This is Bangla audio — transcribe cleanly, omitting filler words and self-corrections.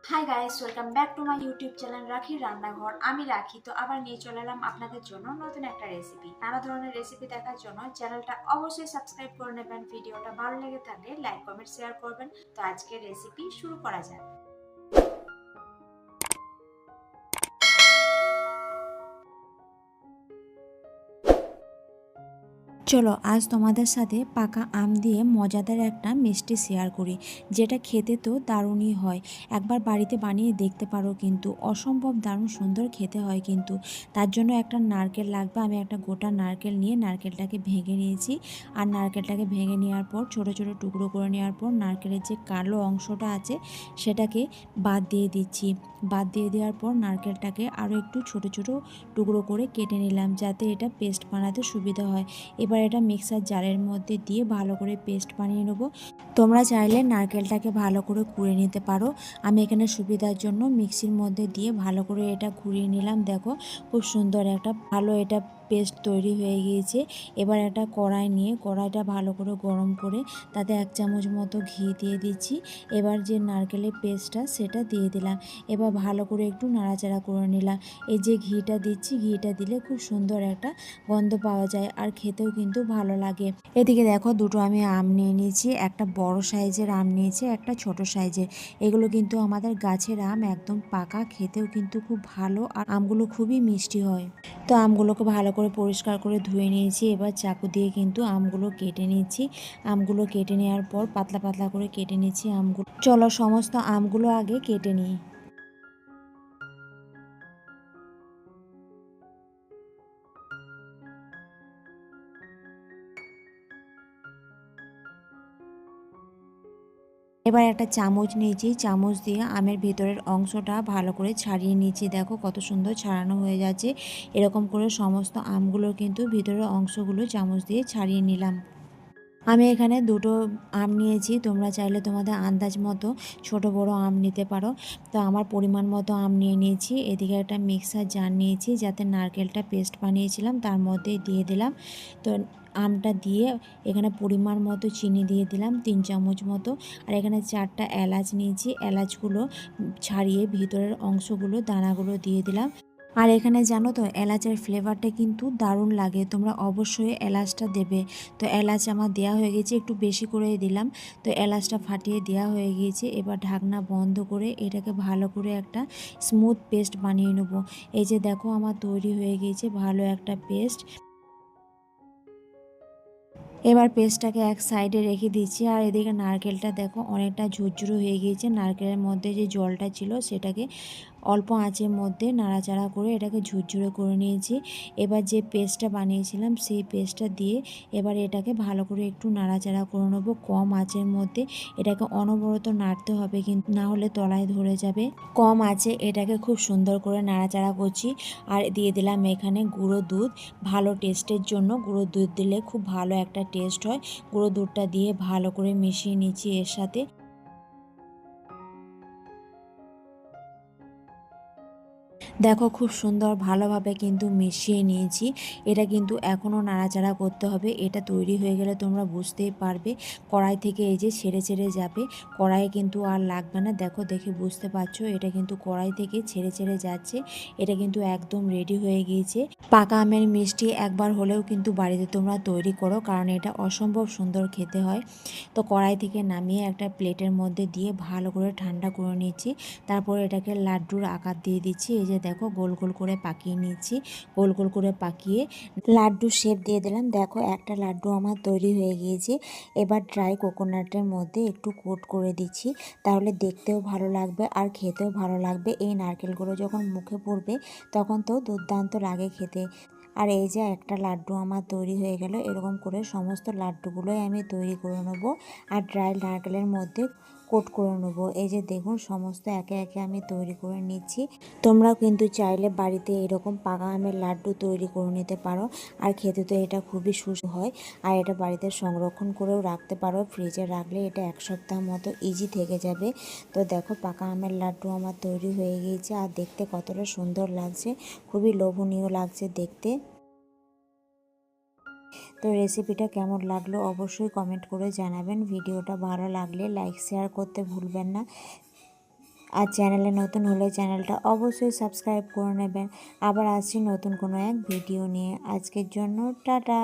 High guys, welcome back to my YouTube channel রাখির রান্নাঘর। আমি রাখি তো আবার নিয়ে চলে এলাম আপনাদের জন্য নতুন একটা রেসিপি। নানা ধরনের রেসিপি দেখার জন্য চ্যানেলটা অবশ্যই সাবস্ক্রাইব করে নেবেন। ভিডিওটা ভালো লেগে থাকলে লাইক কমেন্ট শেয়ার করবেন। তো আজকের রেসিপি শুরু করা যাক। চলো আজ তোমাদের সাথে পাকা আম দিয়ে মজাদার একটা মিষ্টি শেয়ার করি, যেটা খেতে তো দারুণই হয়। একবার বাড়িতে বানিয়ে দেখতে পারো, কিন্তু অসম্ভব দারুণ সুন্দর খেতে হয়। কিন্তু তার জন্য একটা নারকেল লাগবে। আমি একটা গোটা নারকেল নিয়ে নারকেলটাকে ভেঙে নিয়েছি। আর নারকেলটাকে ভেঙে নেওয়ার পর ছোট ছোট টুকরো করে নেওয়ার পর নারকেলের যে কালো অংশটা আছে সেটাকে বাদ দিয়ে দিচ্ছি। বাদ দিয়ে দেওয়ার পর নারকেলটাকে আরও একটু ছোট ছোট টুকরো করে কেটে নিলাম, যাতে এটা পেস্ট বানাতে সুবিধা হয়। এবার এটা মিক্সার জারের মধ্যে দিয়ে ভালো করে পেস্ট বানিয়ে নেব। তোমরা চাইলে নারকেলটাকে ভালো করে কুড়ে নিতে পারো। আমি এখানে সুবিধার জন্য মিক্সির মধ্যে দিয়ে ভালো করে এটা ঘুরিয়ে নিলাম। দেখো খুব সুন্দর একটা ভালো এটা পেস্ট তৈরি হয়ে গিয়েছে। এবার একটা কড়াই নিয়ে কড়াইটা ভালো করে গরম করে তাতে 1 চামচ মতো ঘি দিয়ে দিচ্ছি। এবার যে নারকেলের পেস্টটা সেটা দিয়ে দিলাম। এবার ভালো করে একটু নাড়াচাড়া করে নিলাম। এই যে ঘিটা দিচ্ছি, ঘিটা দিলে খুব সুন্দর একটা গন্ধ পাওয়া যায় আর খেতেও কিন্তু ভালো লাগে। এদিকে দেখো দুটো আমি আম নিয়ে নিয়েছি। একটা বড় সাইজের আম নিয়েছি, একটা ছোট সাইজের। এগুলো কিন্তু আমাদের গাছের আম, একদম পাকা, খেতেও কিন্তু খুব ভালো আর আমগুলো খুবই মিষ্টি হয়। তো আমগুলোকে ভালো করে পরিষ্কার করে ধুয়ে নিয়েছি। এবার চাকু দিয়ে কিন্তু আমগুলো কেটে নিচ্ছি। আমগুলো কেটে নেওয়ার পর পাতলা পাতলা করে কেটে নিচ্ছি আমগুলো। চলো সমস্ত আমগুলো আগে কেটে নিই। এবার একটা চামচ নিয়েছি, চামচ দিয়ে আমের ভেতরের অংশটা ভালো করে ছাড়িয়ে নিয়েছি। দেখো কত সুন্দর ছাড়ানো হয়ে যাচ্ছে। এরকম করে সমস্ত আমগুলো কিন্তু ভিতরের অংশগুলো চামচ দিয়ে ছাড়িয়ে নিলাম। আমি এখানে দুটো আম নিয়েছি। তোমরা চাইলে তোমাদের আন্দাজ মতো ছোট বড় আম নিতে পারো। তো আমার পরিমাণ মতো আম নিয়ে নিয়েছি। এদিকে একটা মিক্সার জার নিয়েছি, যাতে নারকেলটা পেস্ট বানিয়েছিলাম তার মধ্যে দিয়ে দিলাম। তো আমটা দিয়ে এখানে পরিমাণ মতো চিনি দিয়ে দিলাম 3 চামচ মতো। আর এখানে 4টা এলাচ নিয়েছি। এলাচগুলো ছাড়িয়ে ভিতরের অংশগুলো দানাগুলো দিয়ে দিলাম। আর এখানে জানো তো এলাচের ফ্লেভারটা কিন্তু দারুণ লাগে, তোমরা অবশ্যই এলাচটা দেবে। তো এলাচ আমার দেওয়া হয়ে গেছে, একটু বেশি করে দিলাম। তো এলাচটা ফাটিয়ে দেওয়া হয়ে গিয়েছে। এবার ঢাকনা বন্ধ করে এটাকে ভালো করে একটা স্মুথ পেস্ট বানিয়ে নেব। এই যে দেখো আমার তৈরি হয়ে গিয়েছে ভালো একটা পেস্ট। এবার পেস্টটাকে এক সাইডে রেখে দিচ্ছি। আর এদিকে নারকেলটা দেখো অনেকটা ঝুরঝুরো হয়ে গিয়েছে। নারকেলের মধ্যে যে জলটা ছিল সেটাকে অল্প আঁচের মধ্যে নাড়াচাড়া করে এটাকে ঝুরঝুরে করে নিয়েছি। এবার যে পেস্টটা বানিয়েছিলাম সেই পেস্টটা দিয়ে এবার এটাকে ভালো করে একটু নাড়াচাড়া করে নেবো কম আঁচের মধ্যে। এটাকে অনবরত নাড়তে হবে, কিন্তু না হলে তলায় ধরে যাবে। কম আঁচে এটাকে খুব সুন্দর করে নাড়াচাড়া করছি। আর দিয়ে দিলাম এখানে গুঁড়ো দুধ। ভালো টেস্টের জন্য গুঁড়ো দুধ দিলে খুব ভালো একটা টেস্ট হয়। গুঁড়ো দুধটা দিয়ে ভালো করে মিশিয়ে নিচ্ছি এর সাথে। দেখো খুব সুন্দর ভালোভাবে কিন্তু মিশিয়ে নিয়েছি। এটা কিন্তু এখনও নাড়াচাড়া করতে হবে। এটা তৈরি হয়ে গেলে তোমরা বুঝতেই পারবে কড়াই থেকে এই যে ছেড়ে ছেড়ে যাবে। কড়াইয়ে কিন্তু আর লাগবে না। দেখো দেখে বুঝতে পারছো এটা কিন্তু কড়াই থেকে ছেড়ে ছেড়ে যাচ্ছে। এটা কিন্তু একদম রেডি হয়ে গিয়েছে। পাকা আমের মিষ্টি একবার হলেও কিন্তু বাড়িতে তোমরা তৈরি করো, কারণ এটা অসম্ভব সুন্দর খেতে হয়। তো কড়াই থেকে নামিয়ে একটা প্লেটের মধ্যে দিয়ে ভালো করে ঠান্ডা করে নিচ্ছি। তারপর এটাকে লাড্ডুর আকার দিয়ে দিচ্ছি। এই যে দেখো গোল গোল করে পাকিয়ে নিচ্ছি। গোল গোল করে পাকিয়ে লাড্ডু শেপ দিয়ে দিলাম। দেখো একটা লাড্ডু আমার তৈরি হয়ে গিয়েছে। এবার ড্রাই কোকোনাটের মধ্যে একটু কোট করে দিচ্ছি, তাহলে দেখতেও ভালো লাগবে আর খেতেও ভালো লাগবে। এই নারকেলগুলো যখন মুখে পড়বে তখন তো দুর্দান্ত লাগে খেতে। আর এই যে একটা লাড্ডু আমার তৈরি হয়ে গেল। এরকম করে সমস্ত লাড্ডুগুলোই আমি তৈরি করে নেবো আর ড্রাই নারকেলের মধ্যে কোট করে নেবো। এই যে দেখুন সমস্ত একে একে আমি তৈরি করে নিচ্ছি। তোমরাও কিন্তু চাইলে বাড়িতে এরকম পাকা আমের লাড্ডু তৈরি করে নিতে পারো। আর খেতে তো এটা খুবই সুস্বাদু হয়। আর এটা বাড়িতে সংরক্ষণ করেও রাখতে পারো, ফ্রিজে রাখলে এটা 1 সপ্তাহ মতো ইজি থেকে যাবে। তো দেখো পাকা আমের লাড্ডু আমার তৈরি হয়ে গিয়েছে আর দেখতে কতটা সুন্দর লাগছে, খুবই লোভনীয় লাগছে দেখতে। তো রেসিপিটা কেমন লাগলো অবশ্যই কমেন্ট করে জানাবেন। ভিডিওটা ভালো লাগলে লাইক শেয়ার করতে ভুলবেন না। আর চ্যানেলে নতুন হলে চ্যানেলটা অবশ্যই সাবস্ক্রাইব করে নেবেন। আবার আসছি নতুন কোনো এক ভিডিও নিয়ে। আজকের জন্য টাটা।